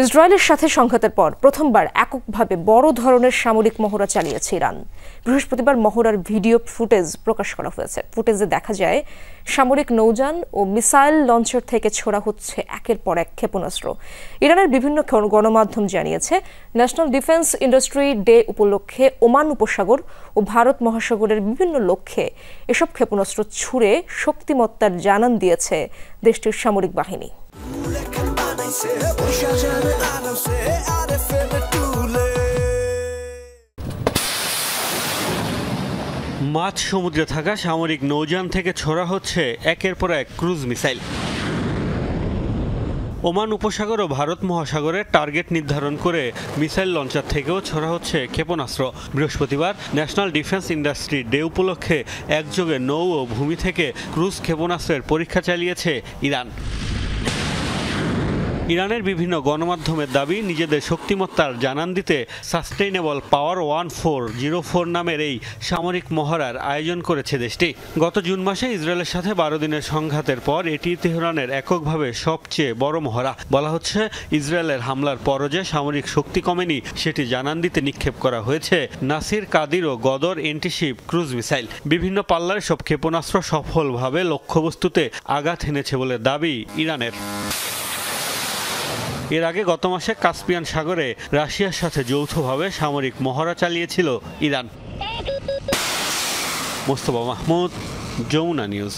ইসরায়েলের সাথে সংঘাতের পর প্রথমবার এককভাবে বড় ধরনের সামরিক মহড়া চালিয়েছে ইরান। বৃহস্পতিবার মহড়ার ভিডিও ফুটেজ প্রকাশ করা হয়েছে। ফুটেজে দেখা যায় সামরিক নৌযান ও মিসাইল লঞ্চার থেকে ছোড়া হচ্ছে একের পর এক ক্ষেপণাস্ত্র। ইরানের বিভিন্ন গণমাধ্যম জানিয়েছে, ন্যাশনাল ডিফেন্স ইন্ডাস্ট্রি ডে উপলক্ষে ওমান উপসাগর ও ভারত মহাসাগরের বিভিন্ন লক্ষ্যে এসব ক্ষেপণাস্ত্র ছুড়ে শক্তিমত্তার জানান দিয়েছে দেশটির সামরিক বাহিনী। মাঝ সমুদ্রে থাকা সামরিক নৌযান থেকে ছোড়া হচ্ছে একের পর এক ক্রুজ মিসাইল। ওমান উপসাগর ও ভারত মহাসাগরের টার্গেট নির্ধারণ করে মিসাইল লঞ্চার থেকেও ছোড়া হচ্ছে ক্ষেপণাস্ত্র। বৃহস্পতিবার ন্যাশনাল ডিফেন্স ইন্ডাস্ট্রি ডে উপলক্ষে একযোগে নৌ ও ভূমি থেকে ক্রুজ ক্ষেপণাস্ত্রের পরীক্ষা চালিয়েছে ইরান। ইরানের বিভিন্ন গণমাধ্যমের দাবি, নিজেদের শক্তিমত্তার জানান দিতে সাস্টেইনেবল পাওয়ার 1404 নামের এই সামরিক মহড়ার আয়োজন করেছে দেশটি। গত জুন মাসে ইসরায়েলের সাথে 12 দিনের সংঘাতের পর এটি তেহরানের এককভাবে সবচেয়ে বড় মহড়া। বলা হচ্ছে, ইসরায়েলের হামলার পরও যে সামরিক শক্তি কমেনি সেটি জানান দিতে নিক্ষেপ করা হয়েছে নাসির, কাদির ও গদর এন্টিশিপ ক্রুজ মিসাইল। বিভিন্ন পাল্লার সব ক্ষেপণাস্ত্র সফলভাবে লক্ষ্যবস্তুতে আঘাত এনেছে বলে দাবি ইরানের। এর আগে গত মাসে কাস্পিয়ান সাগরে রাশিয়ার সাথে যৌথভাবে সামরিক মহড়া চালিয়েছিল ইরান। মোস্তফা মাহমুদ, যমুনা নিউজ।